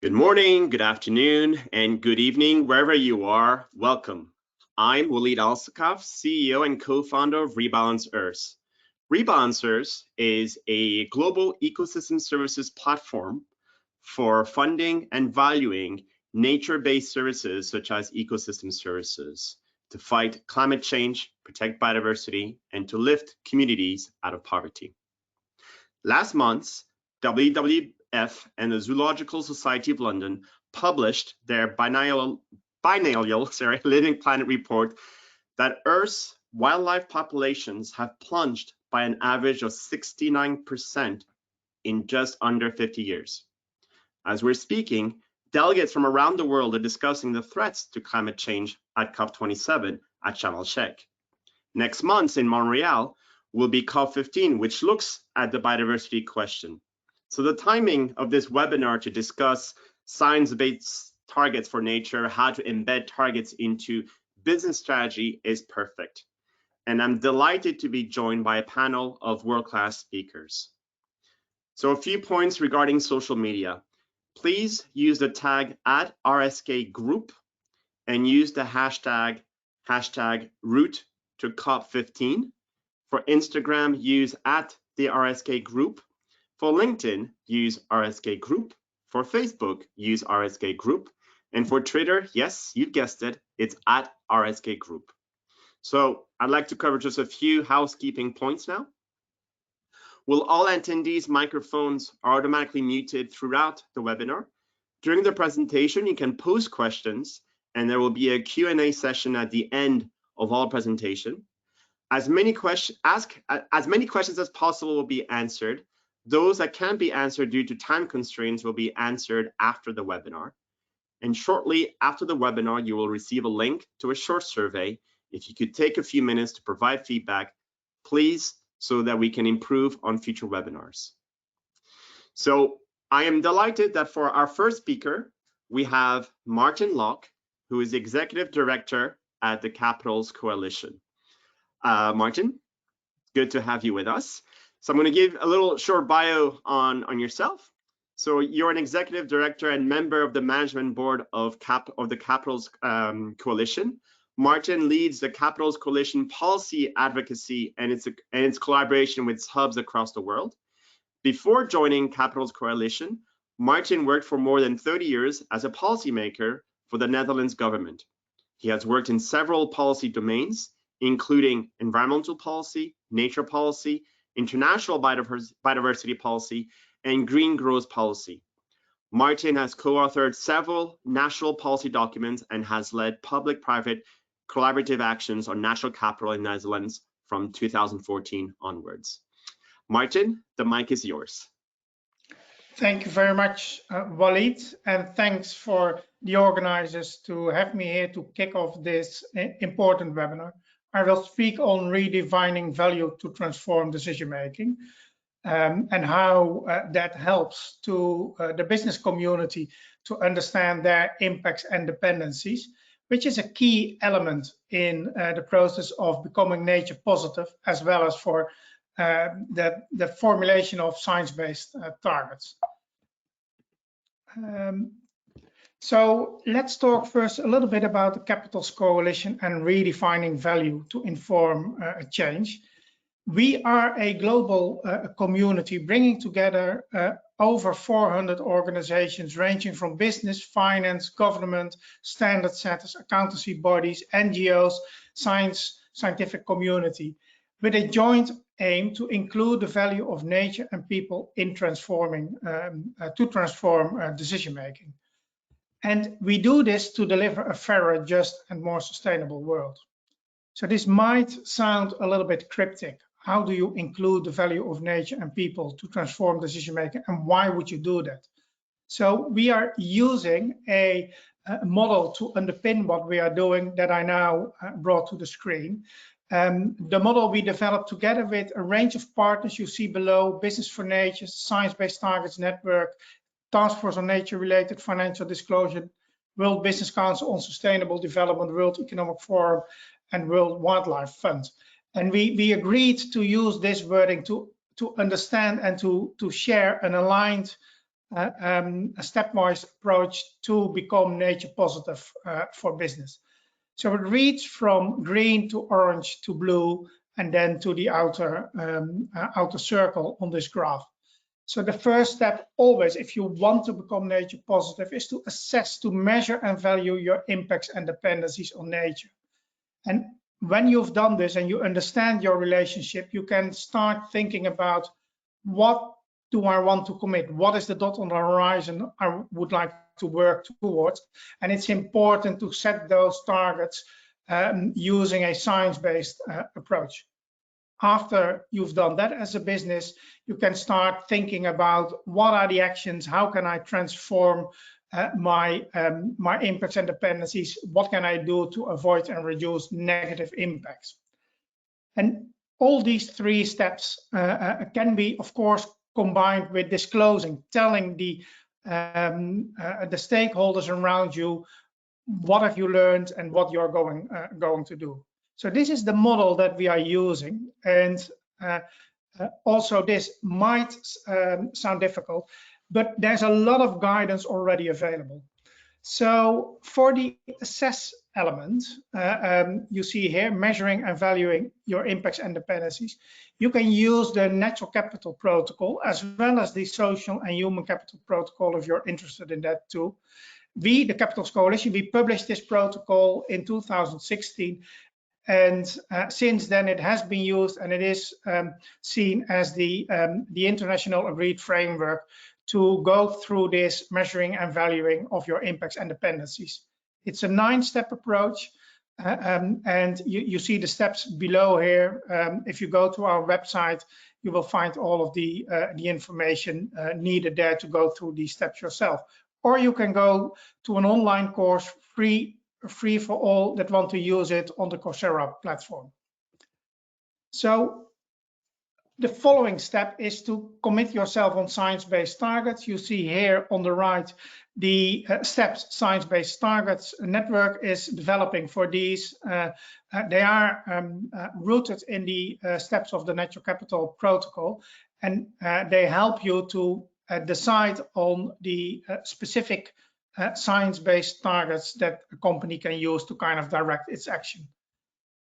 Good morning, good afternoon, and good evening, wherever you are. Welcome. I'm Walid Alsakaf, CEO and co-founder of Rebalancers. Rebalancers is a global ecosystem services platform for funding and valuing nature-based services such as ecosystem services to fight climate change, protect biodiversity, and to lift communities out of poverty. Last month, WWF and the Zoological Society of London published their biennial Living Planet report that Earth's wildlife populations have plunged by an average of 69% in just under 50 years. As we're speaking, delegates from around the world are discussing the threats to climate change at COP27 at Sharm el-Sheikh. Next month in Montreal will be COP15, which looks at the biodiversity question. So the timing of this webinar to discuss science-based targets for nature, how to embed targets into business strategy is perfect. And I'm delighted to be joined by a panel of world-class speakers. So a few points regarding social media. Please use the tag @RSKGroup and use the hashtag route to COP15. For Instagram, use @the RSK Group. For LinkedIn, use RSK Group. For Facebook, use RSK Group. And for Twitter, yes, you guessed it, it's @RSK Group. So I'd like to cover just a few housekeeping points now. Will all attendees' microphones are automatically muted throughout the webinar? During the presentation, you can pose questions, and there will be a Q&A session at the end of all presentation. As many questions as possible will be answered. Those that can't be answered due to time constraints will be answered after the webinar. And shortly after the webinar, you will receive a link to a short survey. If you could take a few minutes to provide feedback, please, so that we can improve on future webinars. So I am delighted that for our first speaker, we have Martin Locke, who is Executive Director at the Capitals Coalition. Martin, good to have you with us. So I'm going to give a little short bio on yourself. So you're an executive director and member of the management board of the Capitals Coalition. Martin leads the Capitals Coalition policy advocacy and its collaboration with hubs across the world. Before joining Capitals Coalition, Martin worked for more than 30 years as a policymaker for the Netherlands government. He has worked in several policy domains, including environmental policy, nature policy, international biodiversity policy, and green growth policy. Martin has co-authored several national policy documents and has led public-private collaborative actions on national capital in the Netherlands from 2014 onwards. Martin, the mic is yours. Thank you very much, Walid, and thanks for the organizers to have me here to kick off this important webinar. I will speak on redefining value to transform decision-making and how that helps to the business community to understand their impacts and dependencies, which is a key element in the process of becoming nature positive, as well as for the formulation of science-based targets. So let's talk first a little bit about the Capitals Coalition and redefining value to inform change. We are a global community bringing together over 400 organizations ranging from business, finance, government, standard setters, accountancy bodies, NGOs, scientific community, with a joint aim to include the value of nature and people in transform decision-making. And we do this to deliver a fairer, just, and more sustainable world. So this might sound a little bit cryptic. How do you include the value of nature and people to transform decision-making, and why would you do that? So we are using a model to underpin what we are doing that I now brought to the screen. The model we developed together with a range of partners you see below: Business for Nature, Science Based Targets Network, Task Force on Nature-related Financial Disclosure, World Business Council on Sustainable Development, World Economic Forum, and World Wildlife Fund. And we agreed to use this wording to understand and to share an aligned a stepwise approach to become nature positive for business. So it reads from green to orange to blue, and then to the outer circle on this graph. So the first step always, if you want to become nature positive, is to assess, to measure and value your impacts and dependencies on nature. And when you've done this and you understand your relationship, you can start thinking about, what do I want to commit? What is the dot on the horizon I would like to work towards? And it's important to set those targets using a science-based approach. After you've done that as a business, you can start thinking about, what are the actions? How can I transform my impacts and dependencies? What can I do to avoid and reduce negative impacts? And all these three steps can be, of course, combined with disclosing, telling the stakeholders around you what have you learned and what you're going to do. So this is the model that we are using, and also this might sound difficult, but there's a lot of guidance already available. So for the assess element, you see here, measuring and valuing your impacts and dependencies, you can use the natural capital protocol as well as the social and human capital protocol if you're interested in that too. We, the Capitals Coalition, we published this protocol in 2016, and since then it has been used, and it is seen as the international agreed framework to go through this measuring and valuing of your impacts and dependencies. It's a 9-step approach, and you see the steps below here. If you go to our website, you will find all of the information needed there to go through these steps yourself. Or you can go to an online course, free for all that want to use it, on the Coursera platform. So the following step is to commit yourself on science-based targets. You see here on the right the steps science-based targets network is developing for these. They are rooted in the steps of the Natural Capital Protocol, and they help you to decide on the specific science-based targets that a company can use to kind of direct its action.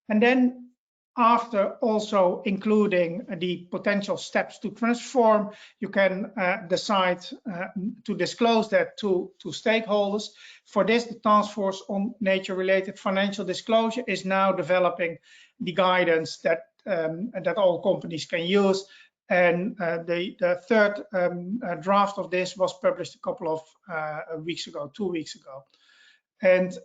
And then, after also including the potential steps to transform, you can decide to disclose that to stakeholders. For this, the Task Force on Nature-related Financial Disclosure is now developing the guidance that all companies can use. And the third draft of this was published a couple of weeks ago, 2 weeks ago. And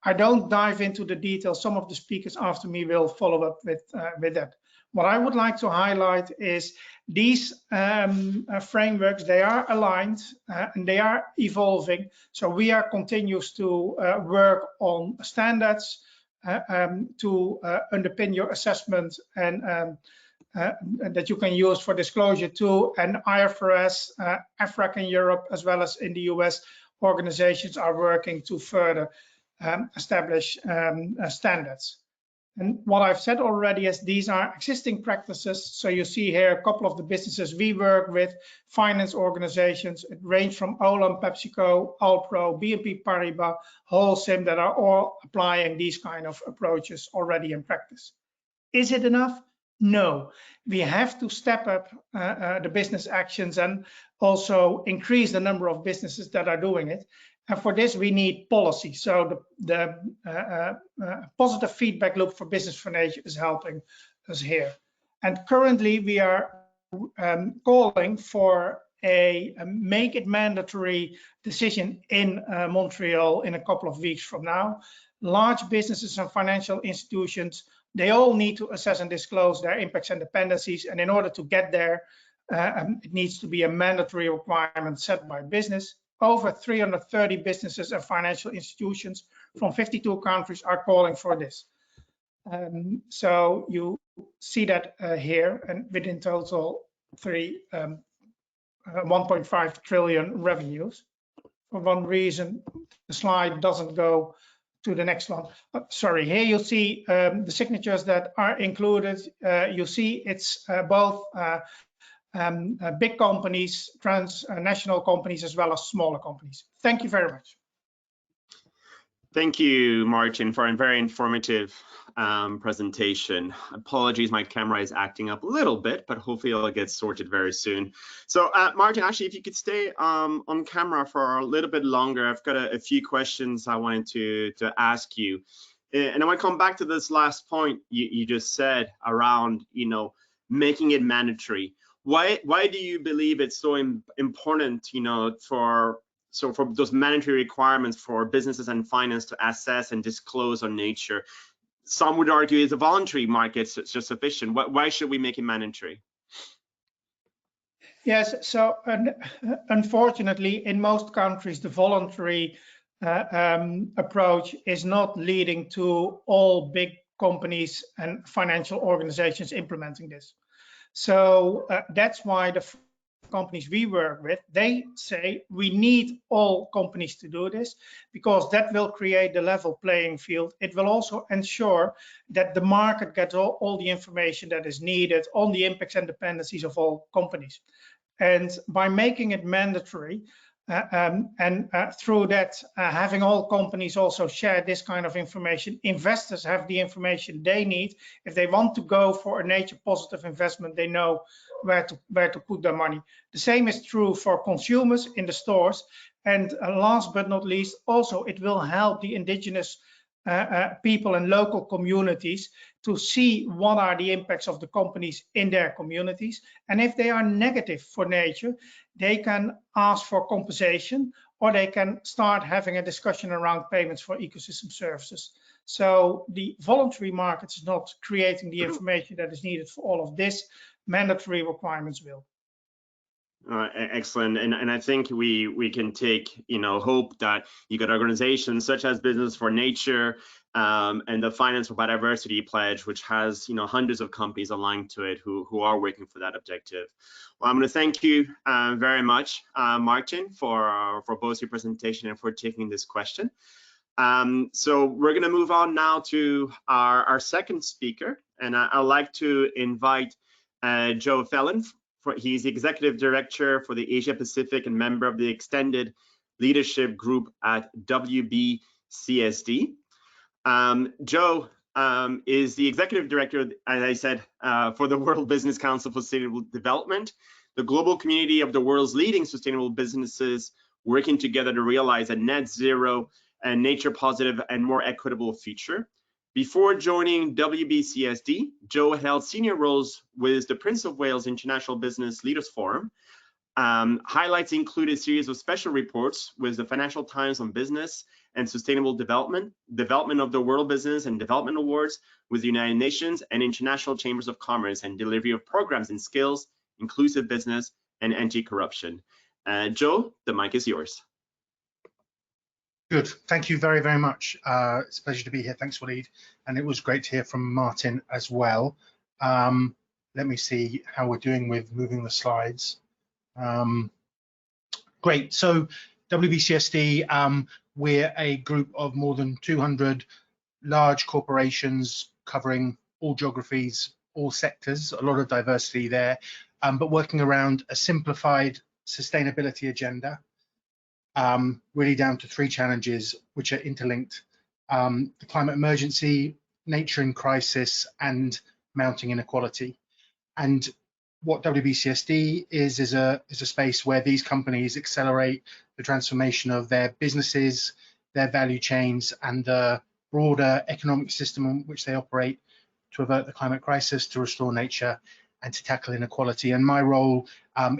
I don't dive into the details. Some of the speakers after me will follow up with that. What I would like to highlight is these frameworks, they are aligned and they are evolving. So we are continuous to work on standards to underpin your assessment, and that you can use for disclosure too. And IFRS, APAC in Europe, as well as in the US, organizations are working to further establish standards. And what I've said already is these are existing practices. So you see here a couple of the businesses we work with, finance organizations. It range from Olam, PepsiCo, Alpro, BNP Paribas, Holcim, that are all applying these kind of approaches already in practice. Is it enough? No, we have to step up the business actions and also increase the number of businesses that are doing it. And for this, we need policy. So the positive feedback loop for Business for Nature is helping us here. And currently, we are calling for a make it mandatory decision in Montreal in a couple of weeks from now. Large businesses and financial institutions, they all need to assess and disclose their impacts and dependencies. And in order to get there, it needs to be a mandatory requirement set by business. Over 330 businesses and financial institutions from 52 countries are calling for this. So you see that here, and within total 1.5 trillion revenues. For one reason, the slide doesn't go to the next one. Sorry, here you see the signatures that are included. You see it's both big companies, transnational companies, as well as smaller companies. Thank you very much. Thank you, Martin, for a very informative presentation. Apologies, my camera is acting up a little bit, but hopefully it'll get sorted very soon. So Martin, actually, if you could stay on camera for a little bit longer, I've got a few questions I wanted to ask you. And I want to come back to this last point you just said around, making it mandatory. Why do you believe it's so important, for those mandatory requirements for businesses and finance to assess and disclose on nature? Some would argue it's a voluntary market, so it's just sufficient. Why should we make it mandatory? Yes, so unfortunately, in most countries, the voluntary approach is not leading to all big companies and financial organizations implementing this. So that's why the companies we work with, they say we need all companies to do this, because that will create the level playing field. It will also ensure that the market gets all the information that is needed on the impacts and dependencies of all companies. And by making it mandatory, through that, having all companies also share this kind of information, investors have the information they need. If they want to go for a nature positive investment, they know where to put their money. The same is true for consumers in the stores. And last but not least, also it will help the indigenous people and local communities to see what are the impacts of the companies in their communities. And if they are negative for nature, they can ask for compensation, or they can start having a discussion around payments for ecosystem services. So the voluntary market is not creating the information that is needed for all of this. Mandatory requirements will. Excellent, and I think we can take hope that you got organizations such as Business for Nature and the Finance for Biodiversity Pledge, which has hundreds of companies aligned to it who are working for that objective. Well, I'm going to thank you very much, Martin, for both your presentation and for taking this question. So we're going to move on now to our second speaker, and I'd like to invite Joe Fallon. He's the Executive Director for the Asia Pacific and member of the Extended Leadership Group at WBCSD. Joe is the Executive Director, as I said, for the World Business Council for Sustainable Development, the global community of the world's leading sustainable businesses working together to realize a net zero and nature positive and more equitable future. Before joining WBCSD, Joe held senior roles with the Prince of Wales International Business Leaders Forum. Highlights include a series of special reports with the Financial Times on business and sustainable development, development of the World Business and Development Awards with the United Nations and International Chambers of Commerce, and delivery of programs in skills, inclusive business, and anti-corruption. Joe, the mic is yours. Good. Thank you very, very much. It's a pleasure to be here. Thanks, Waleed. And it was great to hear from Martin as well. Let me see how we're doing with moving the slides. Great. So WBCSD, we're a group of more than 200 large corporations covering all geographies, all sectors, a lot of diversity there, but working around a simplified sustainability agenda. Really down to 3 challenges which are interlinked: the climate emergency, nature in crisis, and mounting inequality. And what WBCSD is a space where these companies accelerate the transformation of their businesses, their value chains, and the broader economic system in which they operate to avert the climate crisis, to restore nature, and to tackle inequality. And my role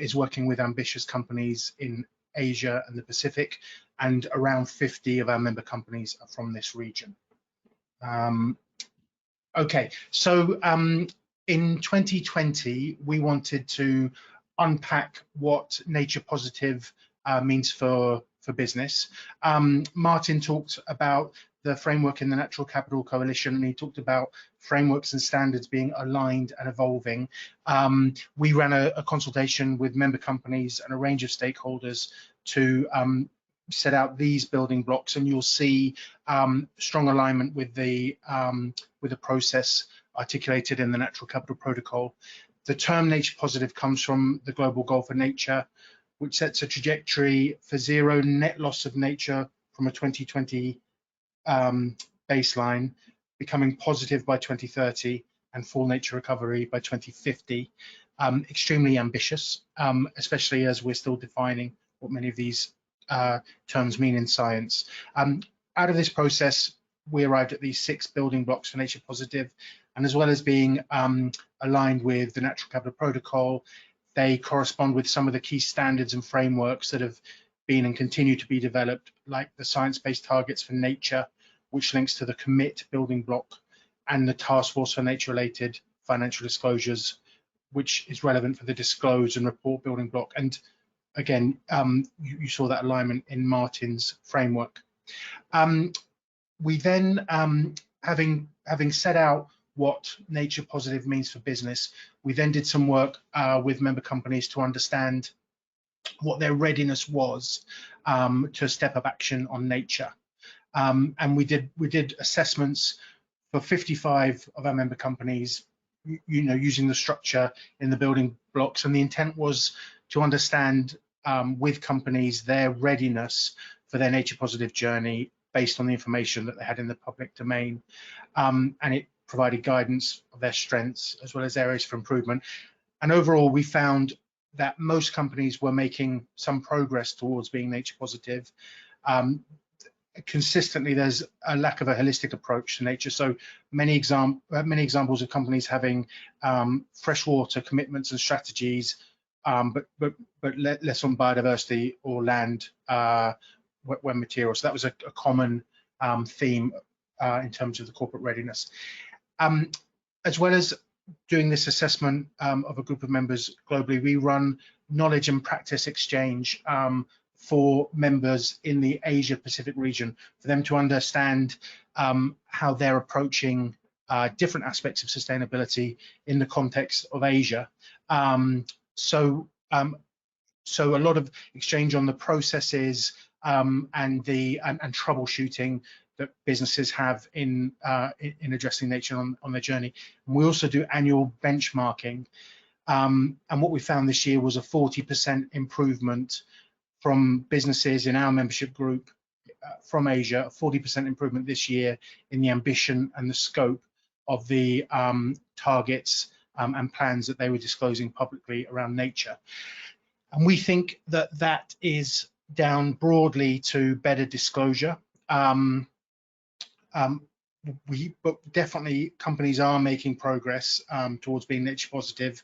is working with ambitious companies in Asia and the Pacific, and around 50 of our member companies are from this region. Okay, so in 2020, we wanted to unpack what nature positive means for business. Martin talked about the framework in the Natural Capital Coalition, and he talked about frameworks and standards being aligned and evolving. We ran a consultation with member companies and a range of stakeholders to set out these building blocks, and you'll see strong alignment with the process articulated in the Natural Capital Protocol. The term nature positive comes from the Global Goal for Nature, which sets a trajectory for zero net loss of nature from a 2020 baseline, becoming positive by 2030 and full nature recovery by 2050. Extremely ambitious, especially as we're still defining what many of these terms mean in science. Out of this process, we arrived at these 6 building blocks for nature positive, and as well as being aligned with the Natural Capital Protocol, they correspond with some of the key standards and frameworks that have been and continue to be developed, like the science-based targets for nature, which links to the commit building block, and the task force for nature-related financial disclosures, which is relevant for the disclose and report building block. And again, you saw that alignment in Martin's framework. We then, having set out what nature positive means for business, we then did some work with member companies to understand what their readiness was to step up action on nature. And we did assessments for 55 of our member companies, using the structure in the building blocks, and the intent was to understand with companies their readiness for their nature positive journey based on the information that they had in the public domain, and it provided guidance of their strengths as well as areas for improvement. And overall, we found that most companies were making some progress towards being nature positive. Consistently, there's a lack of a holistic approach to nature. So many examples of companies having freshwater commitments and strategies, but less on biodiversity or land wet materials. So that was a common theme in terms of the corporate readiness. As well as doing this assessment of a group of members globally, we run knowledge and practice exchange for members in the Asia Pacific region, for them to understand how they're approaching different aspects of sustainability in the context of Asia. So a lot of exchange on the processes and troubleshooting that businesses have in addressing nature on their journey. And we also do annual benchmarking. And what we found this year was a 40% improvement from businesses in our membership group from Asia, a 40% improvement this year in the ambition and the scope of the targets and plans that they were disclosing publicly around nature. And we think that that is down broadly to better disclosure. But definitely companies are making progress towards being nature positive.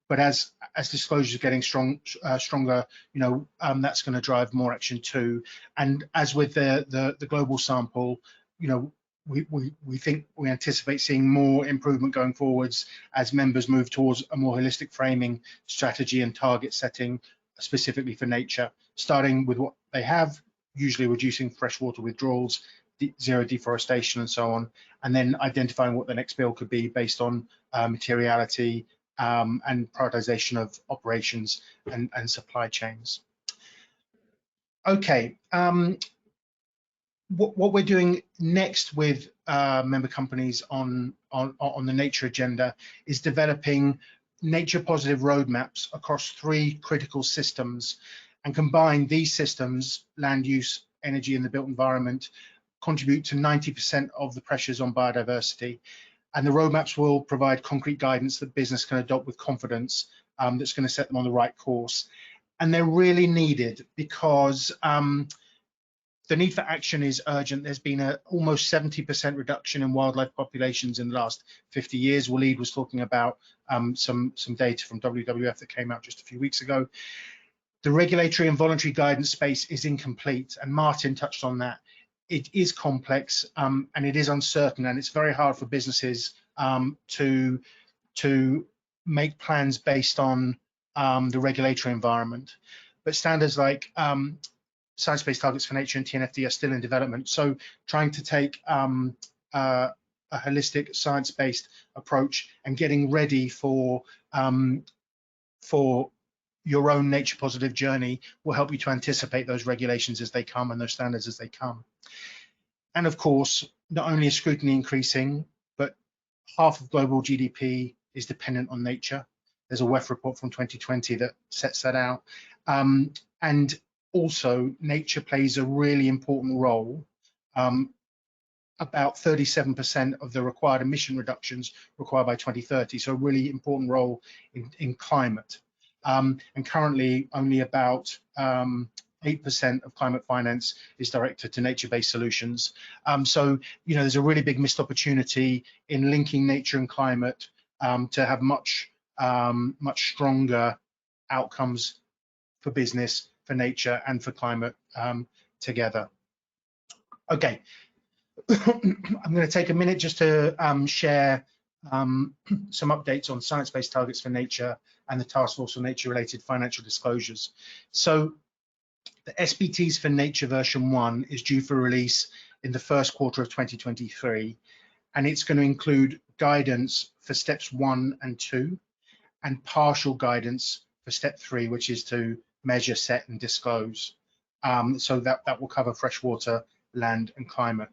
But as disclosures are getting stronger, that's going to drive more action too. And as with the global sample, we anticipate seeing more improvement going forwards as members move towards a more holistic framing strategy and target setting specifically for nature, starting with what they have, usually reducing freshwater withdrawals, zero deforestation and so on, and then identifying what the next bill could be based on materiality and prioritization of operations and supply chains. Okay, what we're doing next with member companies on the nature agenda is developing nature positive roadmaps across 3 critical systems, and combine these systems, land use, energy, and the built environment, contribute to 90% of the pressures on biodiversity. And the roadmaps will provide concrete guidance that business can adopt with confidence, that's going to set them on the right course. And they're really needed because the need for action is urgent. There's been an almost 70% reduction in wildlife populations in the last 50 years. Waleed was talking about some data from WWF that came out just a few weeks ago. The regulatory and voluntary guidance space is incomplete, and Martin touched on that. It is complex and it is uncertain, and it's very hard for businesses to make plans based on the regulatory environment. But standards like science-based targets for nature and TNFD are still in development. So trying to take a holistic science-based approach and getting ready for your own nature positive journey will help you to anticipate those regulations as they come and those standards as they come. And of course, not only is scrutiny increasing, but half of global GDP is dependent on nature. There's a WEF report from 2020 that sets that out. And also, nature plays a really important role. About 37% of the required emission reductions required by 2030, so a really important role in climate. And currently, only about 8% of climate finance is directed to nature-based solutions. So, there's a really big missed opportunity in linking nature and climate to have much stronger outcomes for business, for nature, and for climate together. Okay, I'm going to take a minute just to share some updates on science-based targets for nature and the Task Force on Nature-related Financial Disclosures. So the SBTs for Nature version 1 is due for release in the first quarter of 2023, and it's going to include guidance for steps 1 and 2 and partial guidance for step 3, which is to measure, set, and disclose. So that will cover freshwater, land, and climate.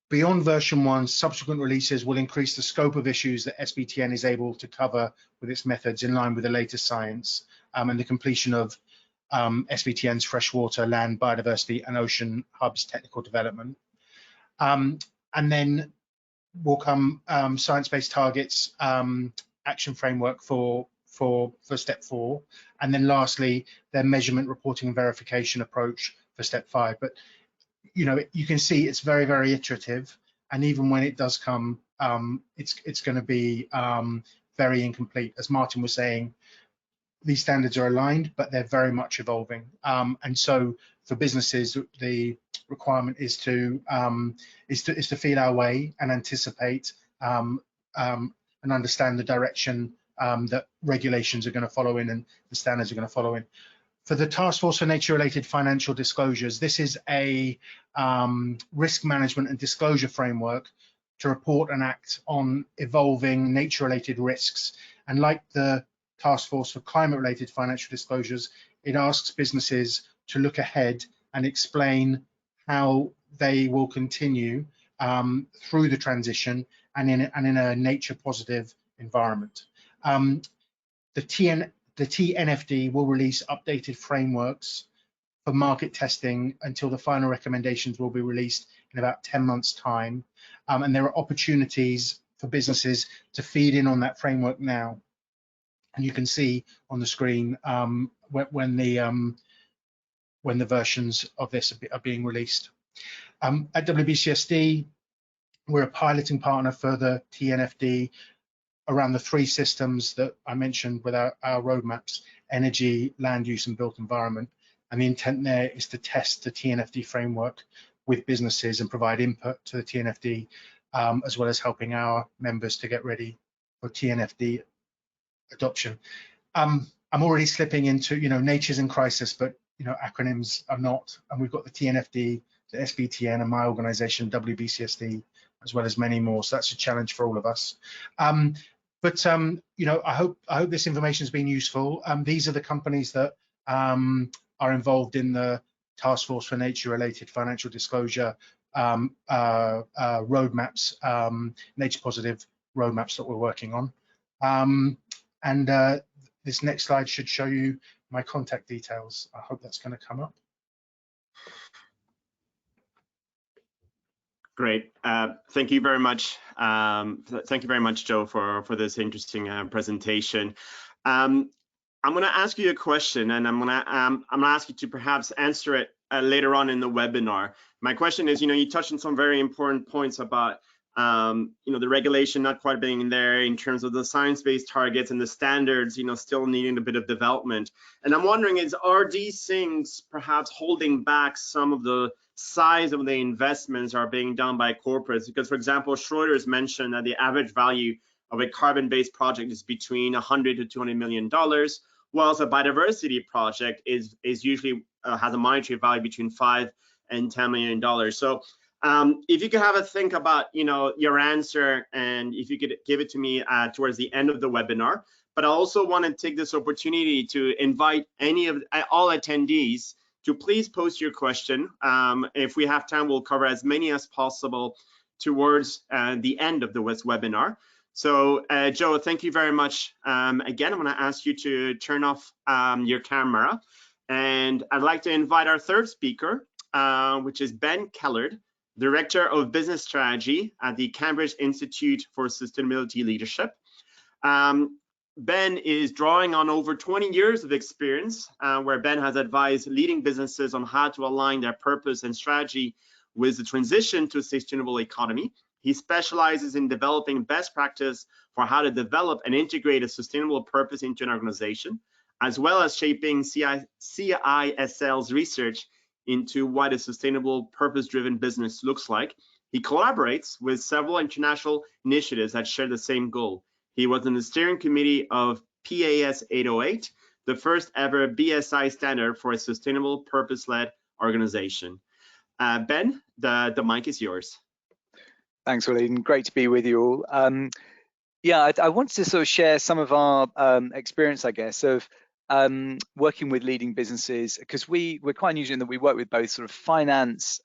Beyond version 1, subsequent releases will increase the scope of issues that SBTN is able to cover with its methods in line with the latest science and the completion of SBTN's freshwater, land, biodiversity, and ocean hubs technical development. And then will come science-based targets action framework for step 4, and then lastly their measurement, reporting, and verification approach for step 5. But you can see it's very, very iterative, and even when it does come, it's going to be very incomplete. As Martin was saying, these standards are aligned, but they're very much evolving. And so for businesses, the requirement is to feel our way and anticipate and understand the direction that regulations are going to follow in and the standards are going to follow in. For the Task Force for Nature-related Financial Disclosures, this is a risk management and disclosure framework to report and act on evolving nature-related risks. And like the Task Force for Climate-related Financial Disclosures, it asks businesses to look ahead and explain how they will continue through the transition and in a nature-positive environment. The TNFD will release updated frameworks for market testing until the final recommendations will be released in about 10 months' time. And there are opportunities for businesses to feed in on that framework now. And you can see on the screen when the versions of this are being released. At WBCSD, we're a piloting partner for the TNFD around the 3 systems that I mentioned with our roadmaps: energy, land use, and built environment. And the intent there is to test the TNFD framework with businesses and provide input to the TNFD, as well as helping our members to get ready for TNFD adoption. I'm already slipping into, nature's in crisis, but acronyms are not. And we've got the TNFD, the SBTN, and my organization, WBCSD, as well as many more. So that's a challenge for all of us. But I hope this information has been useful. These are the companies that are involved in the Task Force for Nature-related Financial Disclosure roadmaps, nature-positive roadmaps that we're working on. This next slide should show you my contact details. I hope that's going to come up. Great. Thank you very much. Thank you very much, Joe, for this interesting presentation. I'm going to ask you a question, and I'm going to ask you to perhaps answer it later on in the webinar. My question is, you touched on some very important points about the regulation not quite being there in terms of the science-based targets and the standards, still needing a bit of development. And I'm wondering, are these things perhaps holding back some of the size of the investments are being done by corporates? Because, for example, Schroeder's mentioned that the average value of a carbon-based project is between $100 to $200 million, whilst a biodiversity project is usually has a monetary value between $5 and $10 million. So if you could have a think about your answer, and if you could give it to me towards the end of the webinar. But I also want to take this opportunity to invite all attendees to please post your question. If we have time, we'll cover as many as possible towards the end of the webinar. So Joe, thank you very much. Again, I'm going to ask you to turn off your camera, and I'd like to invite our third speaker, which is Ben Kellard, Director of Business Strategy at the Cambridge Institute for Sustainability Leadership. Ben is drawing on over 20 years of experience, where Ben has advised leading businesses on how to align their purpose and strategy with the transition to a sustainable economy. He specializes in developing best practice for how to develop and integrate a sustainable purpose into an organization, as well as shaping CISL's research into what a sustainable purpose-driven business looks like. He collaborates with several international initiatives that share the same goal. He was in the steering committee of PAS 808, the first ever BSI standard for a sustainable purpose-led organization. Ben, the mic is yours. Thanks, Waleed, great to be with you all. Yeah, I wanted to sort of share some of our experience, I guess, of working with leading businesses, because we're quite unusual in that we work with both sort of finance,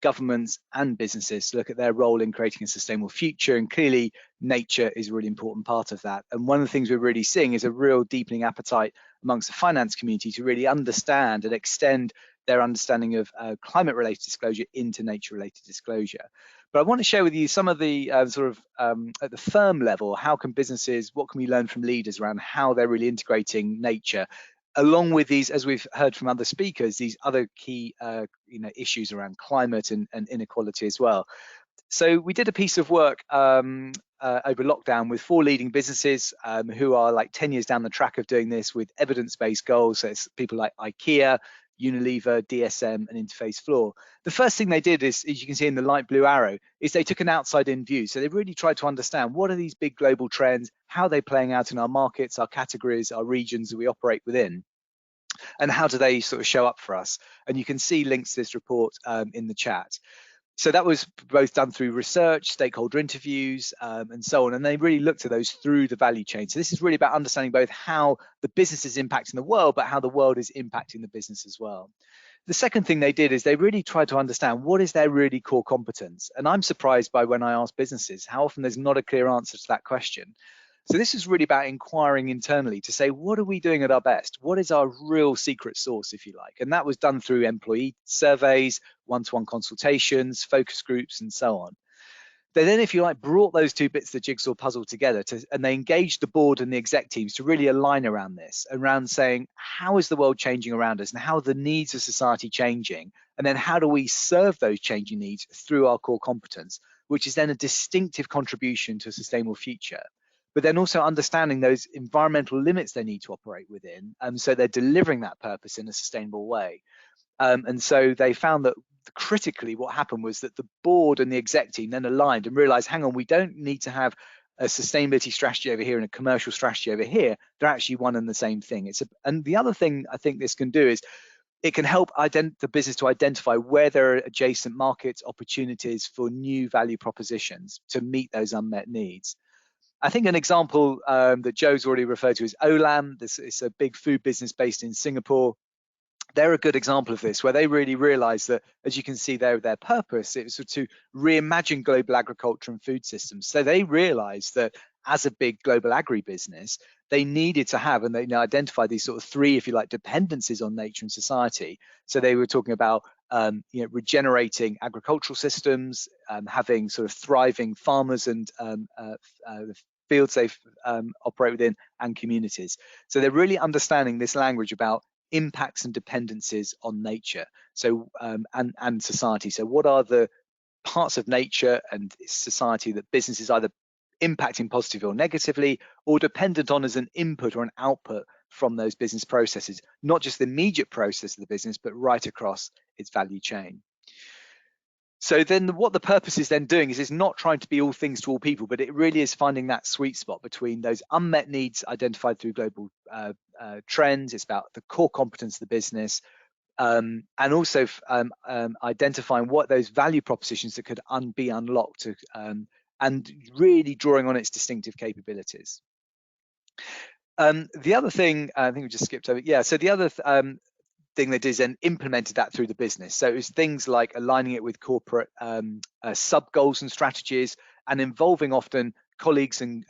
governments and businesses to look at their role in creating a sustainable future, and clearly nature is a really important part of that. And one of the things we're really seeing is a real deepening appetite amongst the finance community to really understand and extend their understanding of climate-related disclosure into nature-related disclosure. But I want to share with you some of the at the firm level, how can businesses, what can we learn from leaders around how they're really integrating nature, along with these, as we've heard from other speakers, these other key issues around climate and inequality as well. So we did a piece of work over lockdown with 4 leading businesses who are like 10 years down the track of doing this with evidence-based goals. So it's people like IKEA, Unilever, DSM, and Interface Floor. The first thing they did is, as you can see in the light blue arrow, is they took an outside-in view. So they really tried to understand what are these big global trends, how are they playing out in our markets, our categories, our regions that we operate within, and how do they sort of show up for us. And you can see links to this report in the chat. So that was both done through research, stakeholder interviews, and so on. And they really looked at those through the value chain. So this is really about understanding both how the business is impacting the world, but how the world is impacting the business as well. The second thing they did is they really tried to understand what is their really core competence. And I'm surprised by when I ask businesses how often there's not a clear answer to that question. So this is really about inquiring internally to say, what are we doing at our best? What is our real secret sauce, if you like? And that was done through employee surveys, one-to-one consultations, focus groups, and so on. They then, if you like, brought those 2 bits of the jigsaw puzzle together and they engaged the board and the exec teams to really align around this, around saying, how is the world changing around us and how are the needs of society changing? And then how do we serve those changing needs through our core competence, which is then a distinctive contribution to a sustainable future. But then also understanding those environmental limits they need to operate within, so they're delivering that purpose in a sustainable way. And so they found that critically what happened was that the board and the exec team then aligned and realized, hang on, we don't need to have a sustainability strategy over here and a commercial strategy over here. They're actually one and the same thing. And the other thing I think this can do is it can help the business to identify where there are adjacent markets, opportunities for new value propositions to meet those unmet needs. I think an example that Joe's already referred to is Olam. It's a big food business based in Singapore. They're a good example of this, where they really realized that, as you can see there, their purpose, it was to reimagine global agriculture and food systems. So they realized that as a big global agribusiness, they needed to have, and they identified these sort of 3, if you like, dependencies on nature and society. So they were talking about regenerating agricultural systems, having sort of thriving farmers and the fields they operate within, and communities. So they're really understanding this language about impacts and dependencies on nature, so and society. So what are the parts of nature and society that businesses either impacting positively or negatively, or dependent on as an input or an output from those business processes, not just the immediate process of the business, but right across its value chain. So then what the purpose is then doing is not trying to be all things to all people, but it really is finding that sweet spot between those unmet needs identified through global trends. It's about the core competence of the business, and also identifying what those value propositions that could be unlocked, and really drawing on its distinctive capabilities. The other thing, I think we just skipped over. Yeah, so the other thing they did is then implemented that through the business. So it was things like aligning it with corporate sub goals and strategies, and involving often colleagues and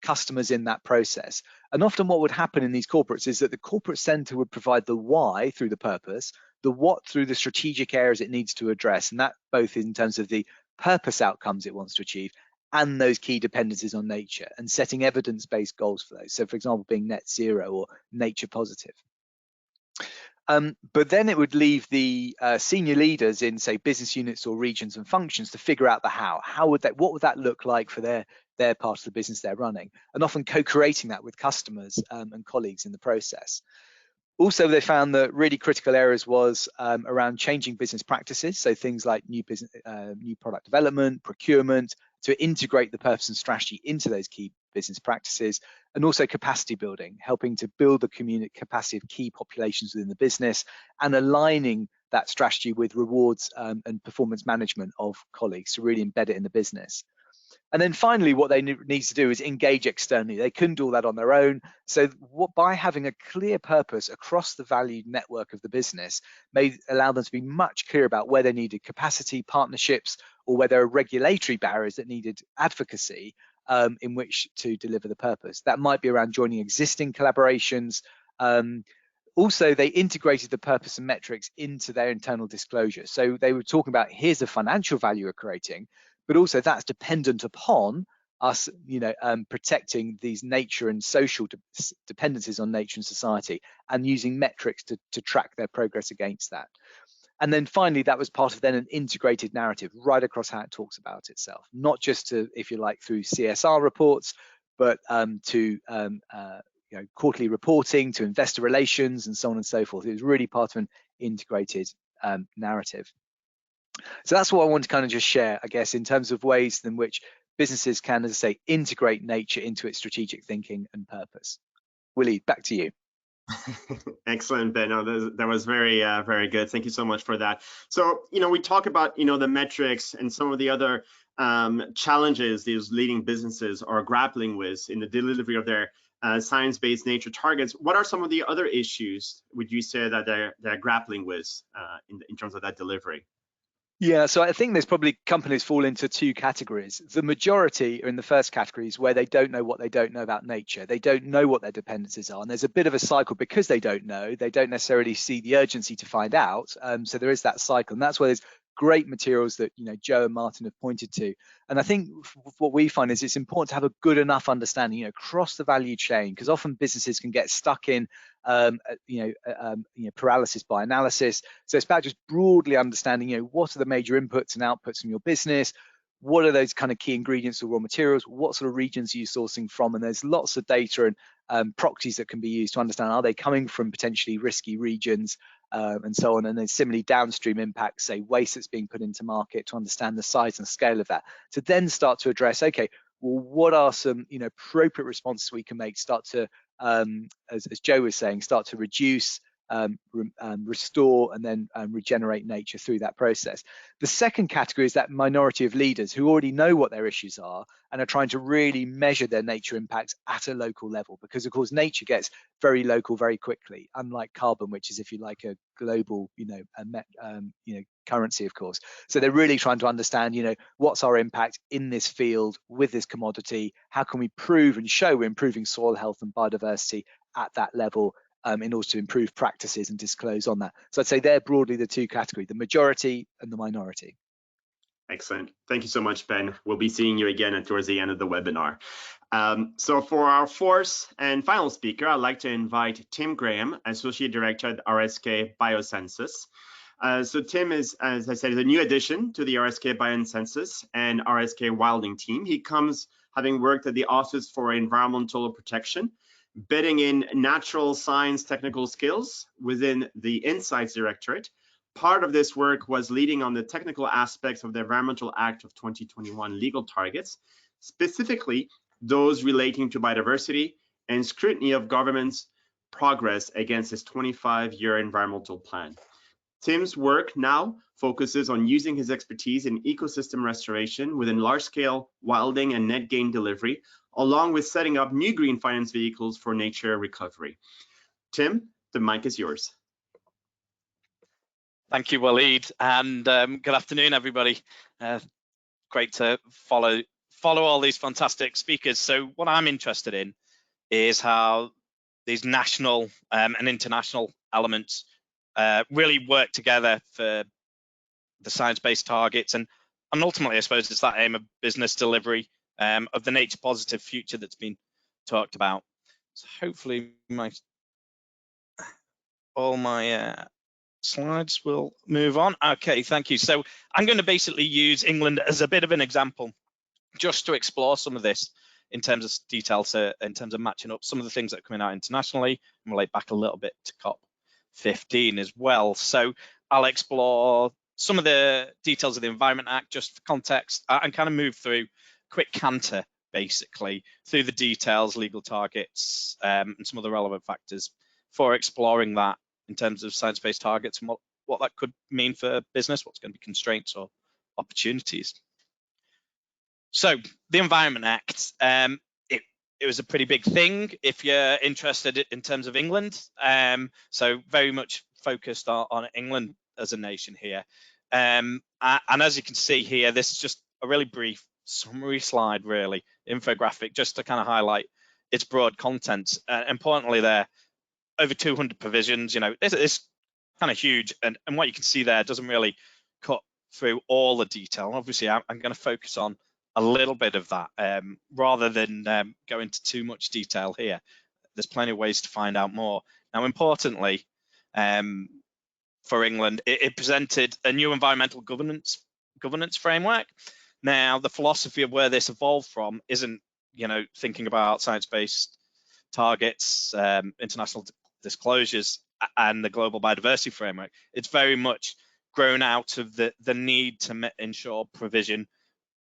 customers in that process. And often what would happen in these corporates is that the corporate center would provide the why through the purpose, the what through the strategic areas it needs to address, and that both in terms of the purpose outcomes it wants to achieve and those key dependencies on nature, and setting evidence-based goals for those. So for example, being net zero or nature positive. But then it would leave the senior leaders in, say, business units or regions and functions to figure out the how. What would that look like for their part of the business they're running, and often co-creating that with customers and colleagues in the process. Also, they found that really critical areas was around changing business practices, so things like new product development, procurement, to integrate the purpose and strategy into those key business practices, and also capacity building, helping to build the community capacity of key populations within the business, and aligning that strategy with rewards and performance management of colleagues to really embed it in the business. And then finally, what they need to do is engage externally. They couldn't do all that on their own. So by having a clear purpose across the value network of the business may allow them to be much clearer about where they needed capacity, partnerships, or where there are regulatory barriers that needed advocacy in which to deliver the purpose. That might be around joining existing collaborations. Also, they integrated the purpose and metrics into their internal disclosure. So they were talking about, here's the financial value we're creating, but also that's dependent upon us, protecting these nature and social dependencies on nature and society, and using metrics to track their progress against that. And then finally, that was part of then an integrated narrative right across how it talks about itself, not just to, if you like, through CSR reports, but to quarterly reporting, to investor relations, and so on and so forth. It was really part of an integrated narrative. So that's what I want to kind of just share, I guess, in terms of ways in which businesses can, as I say, integrate nature into its strategic thinking and purpose. Willie, back to you. Excellent, Ben. That was very, very good. Thank you so much for that. So, we talk about, the metrics and some of the other challenges these leading businesses are grappling with in the delivery of their science-based nature targets. What are some of the other issues, would you say, that they're grappling with in terms of that delivery? Yeah, so I think there's probably companies fall into two categories. The majority are in the first categories where they don't know what they don't know about nature. They don't know what their dependencies are. And there's a bit of a cycle because they don't know. They don't necessarily see the urgency to find out. So there is that cycle. And that's where there's great materials that Joe and Martin have pointed to. And I think what we find is it's important to have a good enough understanding across the value chain, because often businesses can get stuck in paralysis by analysis. So it's about just broadly understanding what are the major inputs and outputs from your business, what are those kind of key ingredients or raw materials, what sort of regions are you sourcing from, and there's lots of data and proxies that can be used to understand, are they coming from potentially risky regions, and so on. And then similarly downstream impacts, say waste that's being put into market, to understand the size and scale of that, to then start to address, okay, well, what are some appropriate responses we can make, start to as Joe was saying, start to reduce, restore, and then regenerate nature through that process. The second category is that minority of leaders who already know what their issues are and are trying to really measure their nature impacts at a local level, because of course nature gets very local very quickly, unlike carbon, which is, if you like, a global currency, of course. So they're really trying to understand what's our impact in this field with this commodity, how can we prove and show we're improving soil health and biodiversity at that level, in order to improve practices and disclose on that. So I'd say they're broadly the two categories, the majority and the minority. Excellent. Thank you so much, Ben. We'll be seeing you again towards the end of the webinar. So for our fourth and final speaker, I'd like to invite Tim Graham, Associate Director at RSK Biocensus. So Tim is, as I said, is a new addition to the RSK Biocensus and RSK Wilding team. He comes having worked at the Office for Environmental Protection, bedding in natural science technical skills within the Insights Directorate. Part of this work was leading on the technical aspects of the Environmental Act of 2021 legal targets, specifically those relating to biodiversity and scrutiny of government's progress against its 25-year environmental plan. Tim's work now focuses on using his expertise in ecosystem restoration within large-scale wilding and net gain delivery, along with setting up new green finance vehicles for nature recovery. Tim, the mic is yours. Thank you, Waleed, and good afternoon, everybody. Great to follow follow all these fantastic speakers. So what I'm interested in is how these national and international elements really work together for the science-based targets, and ultimately, I suppose, it's that aim of business delivery of the nature positive future that's been talked about. So hopefully all my slides will move on. Okay, thank you. So I'm going to basically use England as a bit of an example, just to explore some of this in terms of detail, in terms of matching up some of the things that are coming out internationally, and relate back a little bit to COP15 as well. So I'll explore some of the details of the Environment Act just for context, and kind of move through quick canter basically through the details, legal targets, and some of the relevant factors for exploring that in terms of science-based targets and what that could mean for business, what's going to be constraints or opportunities. So the Environment Act, it was a pretty big thing if you're interested in terms of England. So very much focused on England as a nation here. And as you can see here, this is just a really brief summary slide, really, infographic, just to kind of highlight its broad content. Importantly there, over 200 provisions, you know, it's kind of huge. And what you can see there doesn't really cut through all the detail. And obviously, I'm going to focus on a little bit of that rather than go into too much detail here. There's plenty of ways to find out more. Now, importantly, for England, it presented a new environmental governance framework. Now, the philosophy of where this evolved from isn't, you know, thinking about science-based targets, international disclosures, and the global biodiversity framework. It's very much grown out of the need to ensure provision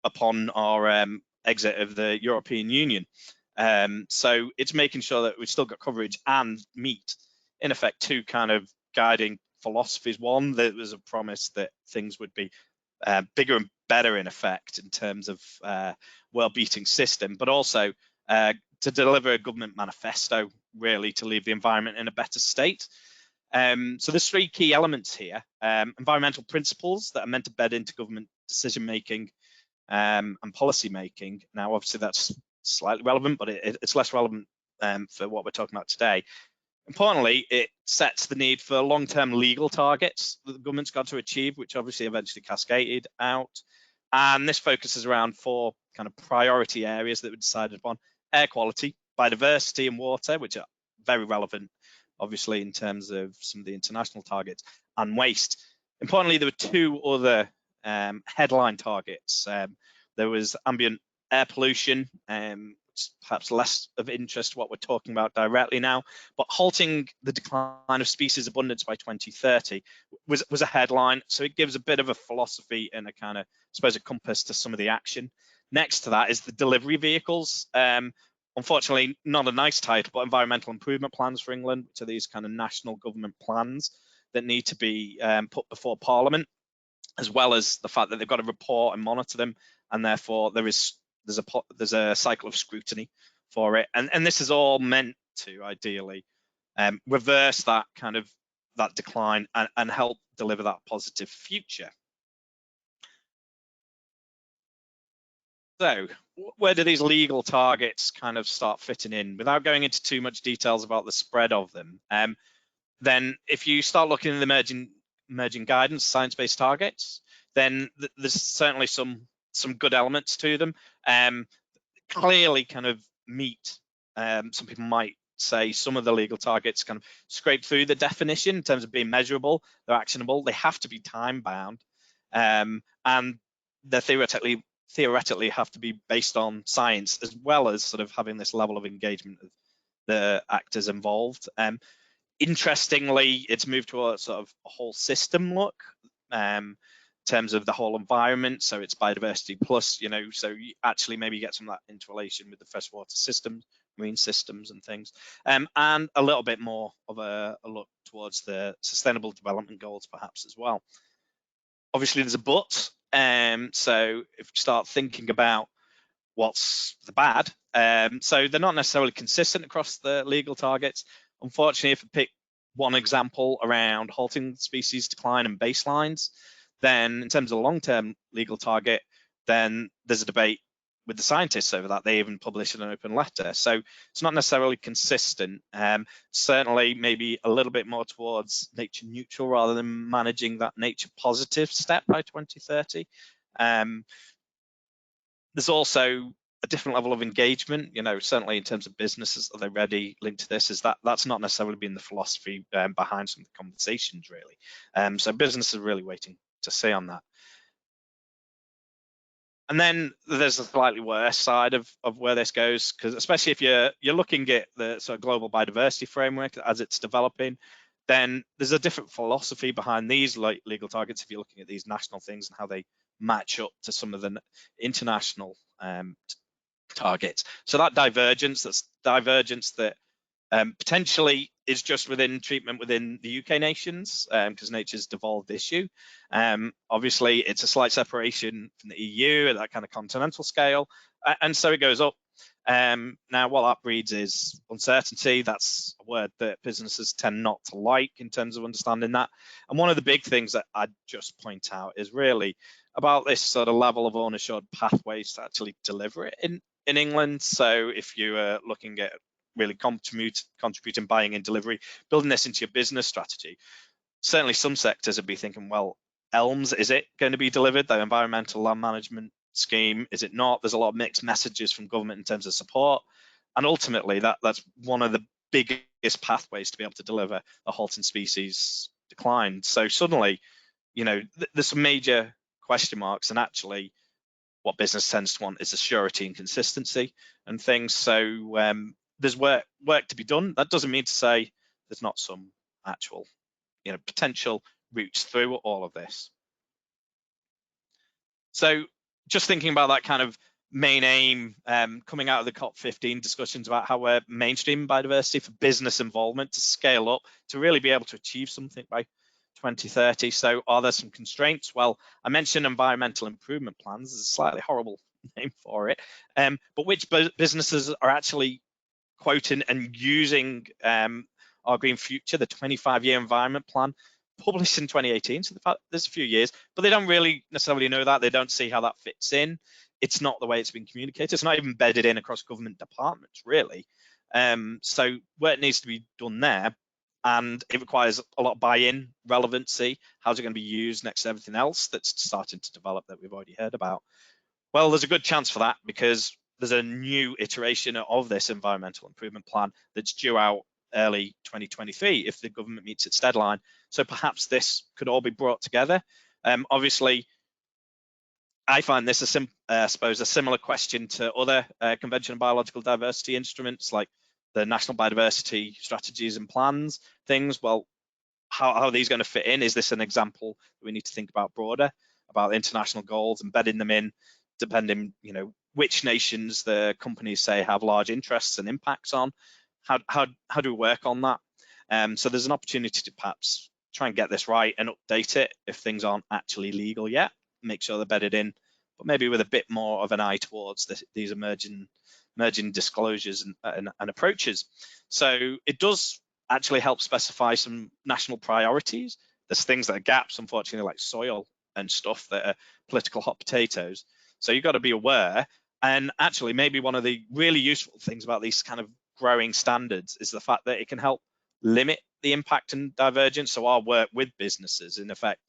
upon our exit of the European Union. So it's making sure that we've still got coverage and meet, in effect, two kind of guiding philosophies. One, there was a promise that things would be bigger and better, in effect, in terms of well-beating system, but also to deliver a government manifesto, really, to leave the environment in a better state. So there's three key elements here. Environmental principles that are meant to bed into government decision-making and policy-making. Now, obviously, that's slightly relevant, but it's less relevant for what we're talking about today. Importantly, it sets the need for long-term legal targets that the government's got to achieve, which obviously eventually cascaded out. And this focuses around four kind of priority areas that were decided upon: air quality, biodiversity, and water, which are very relevant, obviously, in terms of some of the international targets, and waste. Importantly, there were two other headline targets. There was ambient air pollution, perhaps less of interest to what we're talking about directly now, but halting the decline of species abundance by 2030 was a headline. So it gives a bit of a philosophy and a kind of, I suppose, a compass to some of the action. Next to that is the delivery vehicles. Unfortunately, not a nice title, but environmental improvement plans for England, which are these kind of national government plans that need to be put before Parliament, as well as the fact that they've got to report and monitor them, and therefore there's a cycle of scrutiny for it. And this is all meant to ideally reverse that kind of decline and help deliver that positive future. So where do these legal targets kind of start fitting in? Without going into too much details about the spread of them, then if you start looking at the emerging guidance, science-based targets, then there's certainly some good elements to them. Clearly kind of meet, some people might say some of the legal targets kind of scrape through the definition in terms of being measurable, they're actionable, they have to be time bound, and they're theoretically have to be based on science, as well as sort of having this level of engagement of the actors involved. Interestingly, it's moved to a sort of a whole system look in terms of the whole environment. So it's biodiversity plus, you know, so you actually maybe get some of that interrelation with the freshwater systems, marine systems and things, and a little bit more of a look towards the sustainable development goals perhaps as well. Obviously there's a but, so if you start thinking about what's the bad, so they're not necessarily consistent across the legal targets. Unfortunately, if you pick one example around halting species decline and baselines, then in terms of long-term legal target, then there's a debate with the scientists over that. They even published an open letter. So it's not necessarily consistent. Certainly maybe a little bit more towards nature neutral rather than managing that nature positive step by 2030. There's also a different level of engagement, certainly in terms of businesses, are they ready? Linked to this is that's not necessarily been the philosophy behind some of the conversations, really. So businesses are really waiting to see on that. And then there's the slightly worse side of where this goes, because especially if you're looking at the sort of global biodiversity framework as it's developing, then there's a different philosophy behind these legal targets if you're looking at these national things and how they match up to some of the international targets. So that divergence that potentially is just within treatment within the UK nations, because nature's a devolved issue. Obviously, it's a slight separation from the EU at that kind of continental scale, and so it goes up. Now, what that breeds is uncertainty. That's a word that businesses tend not to like in terms of understanding that. And one of the big things that I'd just point out is really about this sort of level of ownership pathways to actually deliver it in England. So if you are looking at really contributing, buying and delivery, building this into your business strategy, certainly some sectors would be thinking, well, ELMS, is it going to be delivered? The environmental land management scheme, is it not? There's a lot of mixed messages from government in terms of support, and ultimately that's one of the biggest pathways to be able to deliver a halting species decline. So suddenly, there's some major question marks, and actually what business tends to want is the surety and consistency and things. So there's work to be done. That doesn't mean to say there's not some actual, potential routes through all of this. So just thinking about that kind of main aim coming out of the COP15 discussions about how we're mainstreaming biodiversity for business involvement to scale up to really be able to achieve something by 2030. So are there some constraints? Well, I mentioned environmental improvement plans. There's a slightly horrible name for it, but which businesses are actually quoting and using our Green Future, the 25-year environment plan, published in 2018, so there's a few years, but they don't really necessarily know that. They don't see how that fits in. It's not the way it's been communicated. It's not even embedded in across government departments, really. So work needs to be done there, and it requires a lot of buy-in, relevancy. How's it going to be used next to everything else that's starting to develop that we've already heard about? Well, there's a good chance for that, because there's a new iteration of this environmental improvement plan that's due out early 2023 if the government meets its deadline. So perhaps this could all be brought together. Obviously, I find this I suppose a similar question to other convention and biological diversity instruments like the national biodiversity strategies and plans things. Well, how are these going to fit in? Is this an example that we need to think about broader, about international goals, embedding them in, depending, which nations the companies say have large interests and impacts on? How do we work on that? So there's an opportunity to perhaps try and get this right and update it if things aren't actually legal yet. Make sure they're bedded in, but maybe with a bit more of an eye towards these emerging disclosures and approaches. So it does actually help specify some national priorities. There's things that are gaps, unfortunately, like soil and stuff that are political hot potatoes. So you've got to be aware. And actually, maybe one of the really useful things about these kind of growing standards is the fact that it can help limit the impact and divergence. So our work with businesses, in effect,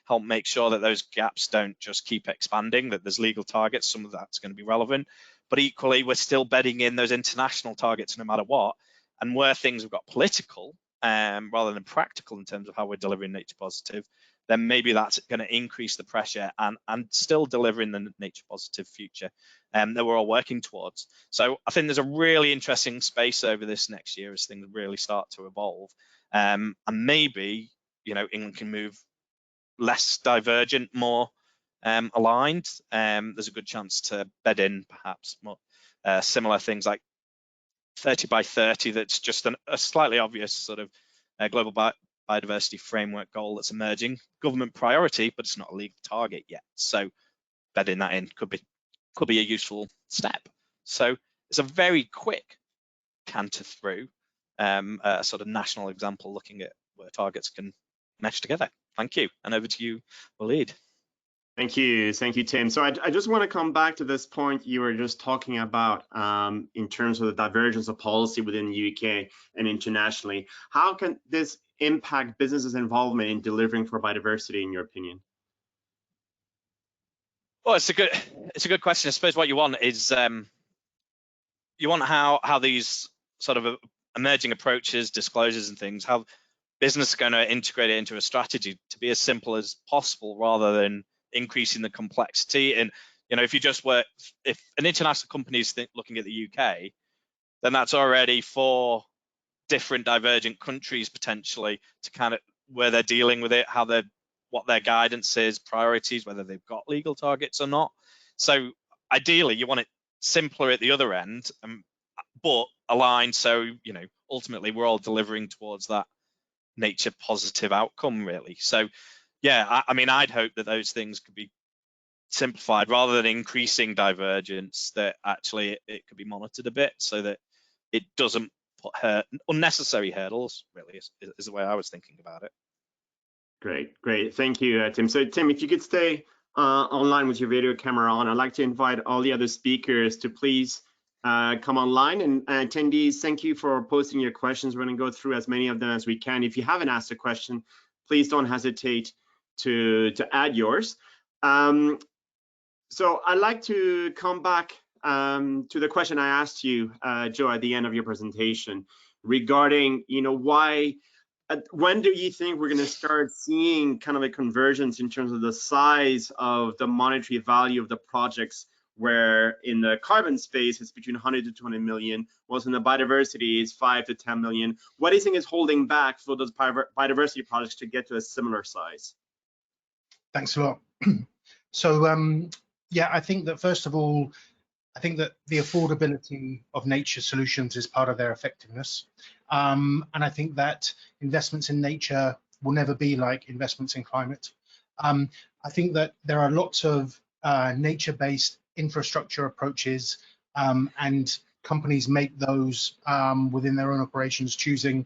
help make sure that those gaps don't just keep expanding, that there's legal targets, some of that's going to be relevant, but equally we're still bedding in those international targets no matter what. And where things have got political rather than practical in terms of how we're delivering nature positive, then maybe that's going to increase the pressure and still delivering the nature positive future that we're all working towards. So I think there's a really interesting space over this next year as things really start to evolve. And maybe, England can move less divergent, more aligned. There's a good chance to bed in perhaps more similar things like 30 by 30, that's just a slightly obvious sort of global biodiversity framework goal that's emerging, government priority, but it's not a legal target yet. So bedding that in could be a useful step. So it's a very quick canter through a sort of national example looking at where targets can mesh together. Thank you, and over to you, Walid. Thank you, Tim. So I just want to come back to this point you were just talking about in terms of the divergence of policy within the UK and internationally. How can this impact businesses' involvement in delivering for biodiversity, in your opinion? Well, it's a good question. I suppose what you want is you want how these sort of emerging approaches, disclosures, and things, how business is going to integrate it into a strategy to be as simple as possible, rather than increasing the complexity. And if an international company is looking at the UK, then that's already 4 different divergent countries potentially to kind of where they're dealing with it, what their guidance is, priorities, whether they've got legal targets or not. So ideally, you want it simpler at the other end, but aligned. So ultimately, we're all delivering towards that nature positive outcome, really. So yeah, I mean, I'd hope that those things could be simplified rather than increasing divergence, that actually it could be monitored a bit so that it doesn't put unnecessary hurdles, really, is the way I was thinking about it. Great. Thank you, Tim. So Tim, if you could stay online with your video camera on, I'd like to invite all the other speakers to please come online. And attendees, thank you for posting your questions. We're going to go through as many of them as we can. If you haven't asked a question, please don't hesitate to add yours. So I'd like to come back to the question I asked you, Joe, at the end of your presentation regarding, when do you think we're going to start seeing kind of a convergence in terms of the size of the monetary value of the projects, where in the carbon space it's between 100 to 200 million, whilst in the biodiversity is 5 to 10 million. What do you think is holding back for those biodiversity projects to get to a similar size? Thanks a lot. So yeah, I think that first of all, I think that the affordability of nature solutions is part of their effectiveness. And I think that investments in nature will never be like investments in climate. I think that there are lots of nature-based infrastructure approaches, and companies make those within their own operations, choosing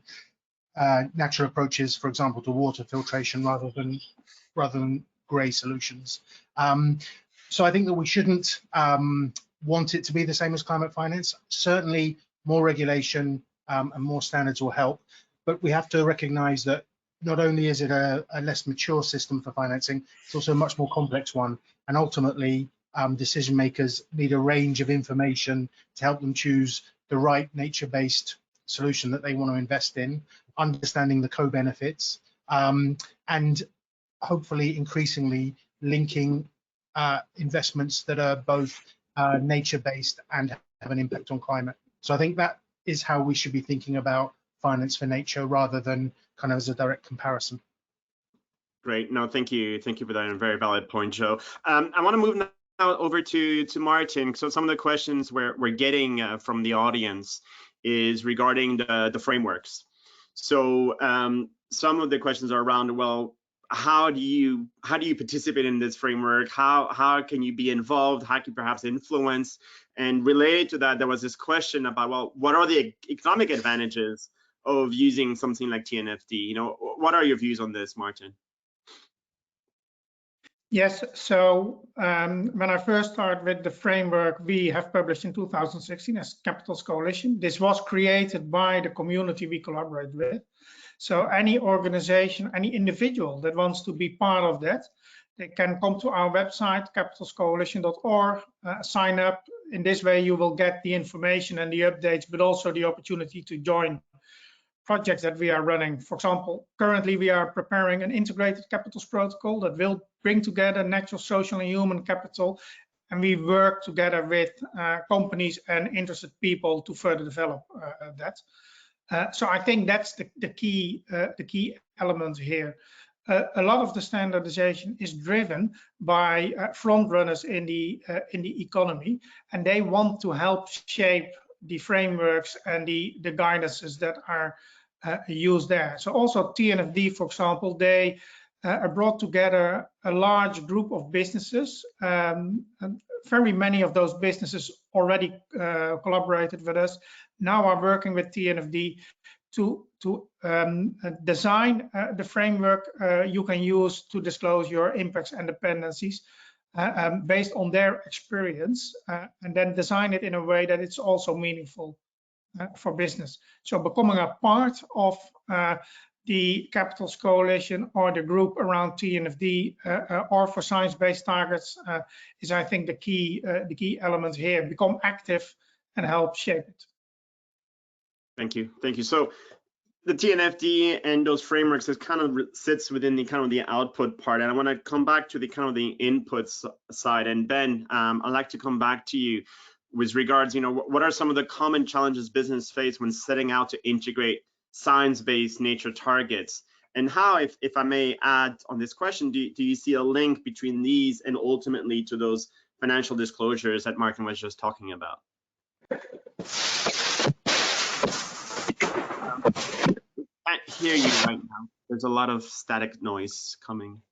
natural approaches, for example, to water filtration rather than grey solutions. So I think that we shouldn't want it to be the same as climate finance. Certainly more regulation and more standards will help, but we have to recognize that not only is it a less mature system for financing, it's also a much more complex one. And ultimately, decision makers need a range of information to help them choose the right nature-based solution that they want to invest in, understanding the co-benefits, and hopefully increasingly linking investments that are both nature-based and have an impact on climate. So I think that is how we should be thinking about finance for nature, rather than kind of as a direct comparison. Great. No, thank you for that, and a very valid point, Joe. I want to move now over to Martin. So some of the questions we're getting from the audience is regarding the frameworks. So some of the questions are around, well, how do you participate in this framework? How can you be involved? How can you perhaps influence? And related to that, there was this question about, well, what are the economic advantages of using something like TNFD? What are your views on this, Martin? Yes, so when I first started with the framework, we have published in 2016 as Capitals Coalition. This was created by the community we collaborate with. So any organization, any individual that wants to be part of that, they can come to our website, capitalscoalition.org, sign up. In this way, you will get the information and the updates, but also the opportunity to join projects that we are running. For example, currently we are preparing an integrated capitals protocol that will bring together natural, social, and human capital, and we work together with companies and interested people to further develop that. So I think that's the key element here. A lot of the standardization is driven by front runners in the economy, and they want to help shape the frameworks and the guidances that are used there. So also TNFD, for example, they brought together a large group of businesses. And very many of those businesses already collaborated with us, now are working with TNFD to to design the framework you can use to disclose your impacts and dependencies based on their experience, and then design it in a way that it's also meaningful for business. So becoming a part of the Capitals Coalition or the group around TNFD or for science-based targets is, I think, the key element here. Become active and help shape it. Thank you. Thank you. So the TNFD and those frameworks, it kind of sits within the kind of the output part, and I want to come back to the kind of the inputs side. And Ben, I'd like to come back to you with regards, what are some of the common challenges business face when setting out to integrate science-based nature targets, and how, if I may add on this question, do you see a link between these and ultimately to those financial disclosures that Martin was just talking about? I can't hear you right now. There's a lot of static noise coming.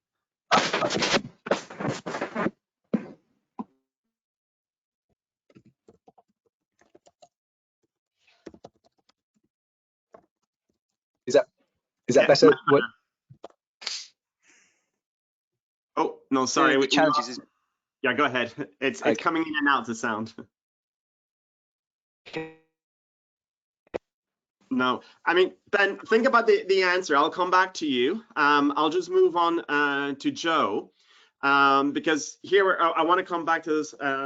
Is that better? What? Oh no, sorry. The challenges is. Yeah, go ahead. It's coming in and out, the sound. No, I mean, Ben, think about the answer. I'll come back to you. I'll just move on to Joe, because here I want to come back to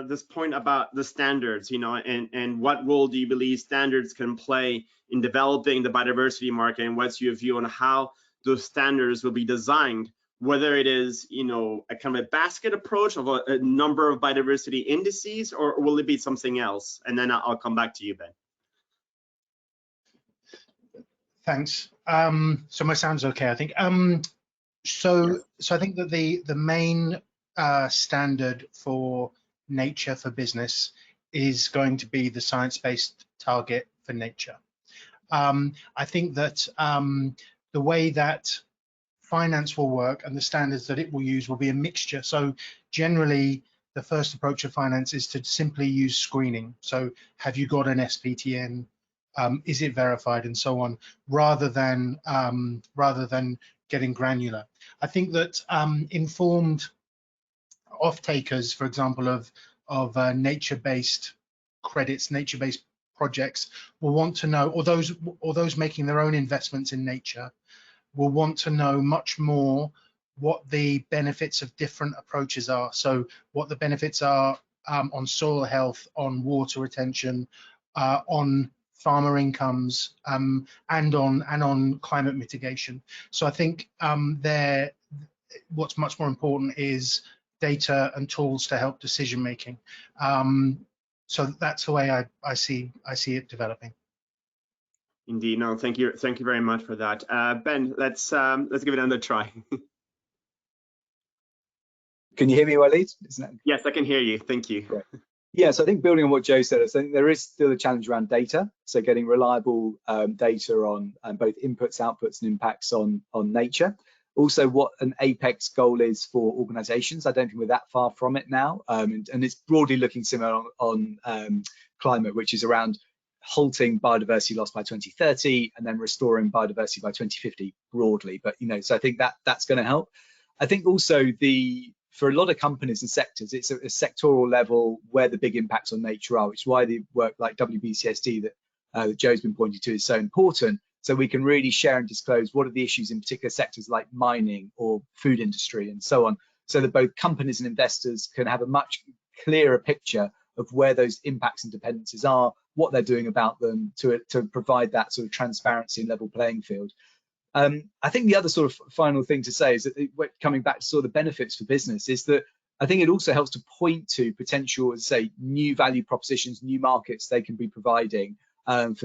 this point about the standards, and what role do you believe standards can play in developing the biodiversity market, and what's your view on how those standards will be designed, whether it is, a kind of a basket approach of a number of biodiversity indices, or will it be something else? And then I'll come back to you, Ben. Thanks. So my sound's okay, I think. So I think that the main standard for nature for business is going to be the science-based target for nature. I think that the way that finance will work and the standards that it will use will be a mixture. So generally, the first approach of finance is to simply use screening. So have you got an SPTN? Is it verified, and so on, rather than getting granular. I think that informed off-takers, for example, of nature-based credits, nature-based projects, will want to know, or those making their own investments in nature, will want to know much more what the benefits of different approaches are. So what the benefits are on soil health, on water retention, on farmer incomes, and on climate mitigation. So I think what's much more important is data and tools to help decision making. So that's the way I see it developing. Indeed, no, thank you very much for that, Ben. Let's give it another try. Can you hear me, Walid? Yes, I can hear you. Thank you. Right. Yeah, so I think building on what Joe said, I think there is still a challenge around data. So getting reliable data on both inputs, outputs, and impacts on nature. Also, what an apex goal is for organisations. I don't think we're that far from it now, and it's broadly looking similar on climate, which is around halting biodiversity loss by 2030 and then restoring biodiversity by 2050 broadly. But so I think that's going to help. I think also for a lot of companies and sectors, it's a sectoral level where the big impacts on nature are, which is why the work like WBCSD that Joe's been pointing to is so important. So we can really share and disclose what are the issues in particular sectors like mining or food industry and so on, so that both companies and investors can have a much clearer picture of where those impacts and dependencies are, what they're doing about them, to provide that sort of transparency and level playing field. I think the other sort of final thing to say is that coming back to sort of the benefits for business is that I think it also helps to point to potential, say, new value propositions, new markets they can be providing and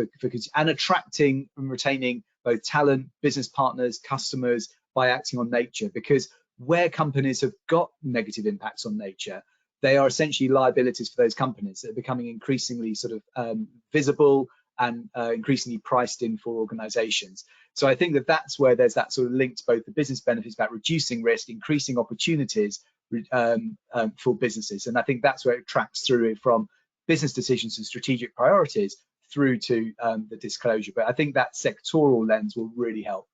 attracting and retaining both talent, business partners, customers by acting on nature. Because where companies have got negative impacts on nature, they are essentially liabilities for those companies that are becoming increasingly sort of visible and increasingly priced in for organizations. So I think that that's where there's that sort of link to both the business benefits about reducing risk, increasing opportunities for businesses. And I think that's where it tracks through from business decisions and strategic priorities through to the disclosure. But I think that sectoral lens will really help.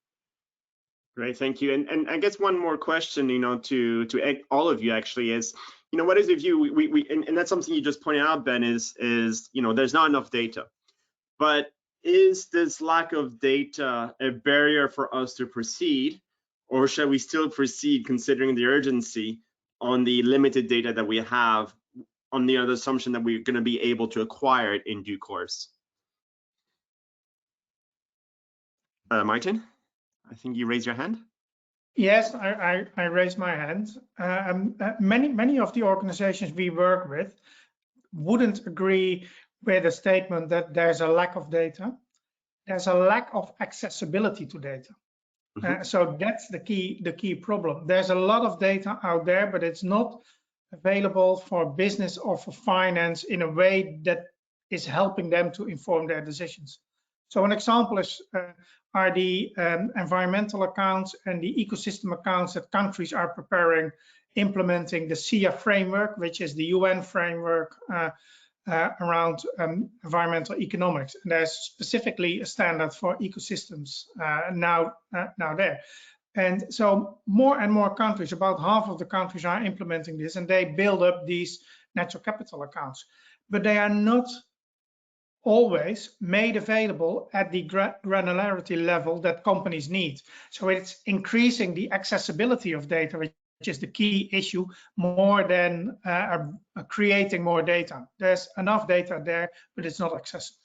Great, thank you. And I guess one more question, to all of you actually is, what is the view? And that's something you just pointed out, Ben, is there's not enough data. But is this lack of data a barrier for us to proceed, or shall we still proceed considering the urgency on the limited data that we have, on the other assumption that we're going to be able to acquire it in due course? Martin, I think you raised your hand. Yes, I raised my hand. Many of the organizations we work with wouldn't agree with the statement that there's a lack of data. There's a lack of accessibility to data. So that's the key problem. There's a lot of data out there, but it's not available for business or for finance in a way that is helping them to inform their decisions. So an example are the environmental accounts and the ecosystem accounts that countries are preparing, implementing the SIA framework, which is the UN framework around environmental economics. And there's specifically a standard for ecosystems now there. And so more and more countries, about half of the countries, are implementing this, and they build up these natural capital accounts. But they are not always made available at the granularity level that companies need. So it's increasing the accessibility of data, which is the key issue, more than creating more data. There's enough data there, but it's not accessible.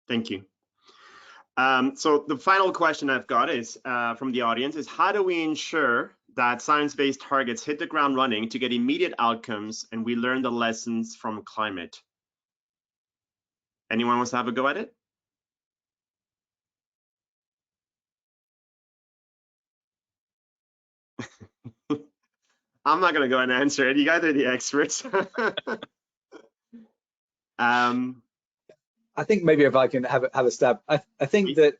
Thank you. So the final question I've got is from the audience is, how do we ensure that science-based targets hit the ground running to get immediate outcomes and we learn the lessons from climate? Anyone wants to have a go at it? I'm not going to go and answer it. You guys are the experts. I think maybe if I can have a stab. I think that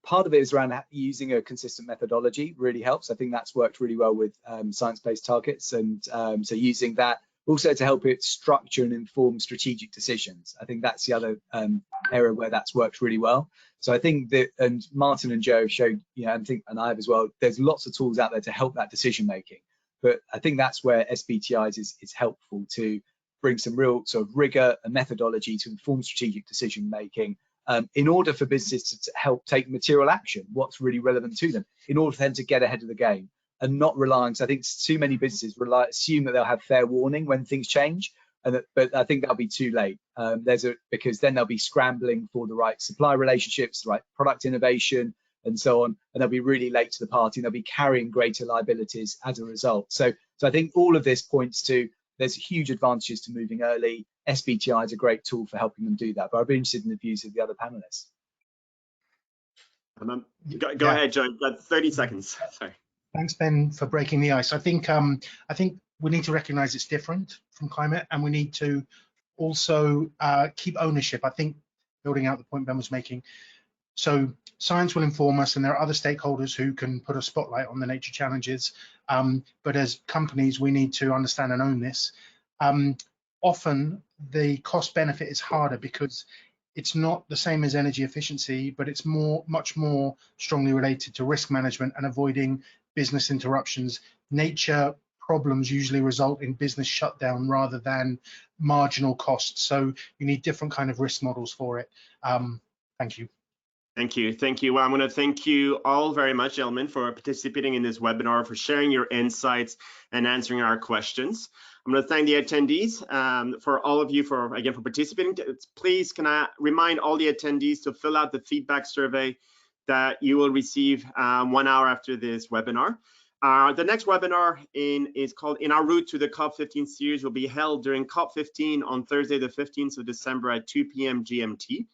part of it is around using a consistent methodology really helps. I think that's worked really well with science-based targets, and so using that also to help it structure and inform strategic decisions. I think that's the other area where that's worked really well. So I think that, and Martin and Joe have showed, and I have as well, there's lots of tools out there to help that decision making. But I think that's where SBTIs is helpful to bring some real sort of rigor and methodology to inform strategic decision making in order for businesses to help take material action, what's really relevant to them, in order for them to get ahead of the game and not relying. So I think too many businesses assume that they'll have fair warning when things change, but I think that'll be too late. Because then they'll be scrambling for the right supply relationships, the right product innovation, and so on, and they'll be really late to the party, and they'll be carrying greater liabilities as a result. So I think all of this points to there's huge advantages to moving early. SBTI is a great tool for helping them do that, but I'd be interested in the views of the other panelists. Go ahead, Joe. You've got 30 seconds. Sorry. Thanks, Ben, for breaking the ice. I think we need to recognise it's different from climate, and we need to also keep ownership. I think building out the point Ben was making. So science will inform us, and there are other stakeholders who can put a spotlight on the nature challenges. But as companies, we need to understand and own this. Often the cost benefit is harder because it's not the same as energy efficiency, but it's much more strongly related to risk management and avoiding business interruptions. Nature problems usually result in business shutdown rather than marginal costs. So you need different kind of risk models for it. Thank you. Thank you. Thank you. Well, I'm going to thank you all very much, gentlemen, for participating in this webinar, for sharing your insights and answering our questions. I'm going to thank the attendees for all of you for participating. Please, can I remind all the attendees to fill out the feedback survey that you will receive 1 hour after this webinar. The next webinar is called In Our Route to the COP15 series, will be held during COP15 on Thursday, the 15th of December at 2 p.m. GMT.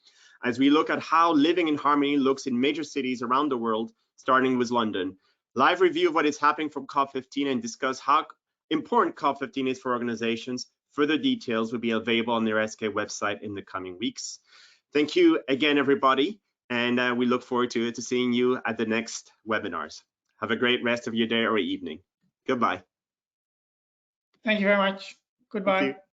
As we look at how living in harmony looks in major cities around the world, starting with London. Live review of what is happening from COP15 and discuss how important COP15 is for organizations. Further details will be available on their SK website in the coming weeks. Thank you again, everybody, and we look forward to seeing you at the next webinars. Have a great rest of your day or evening. Goodbye. Thank you very much. Goodbye.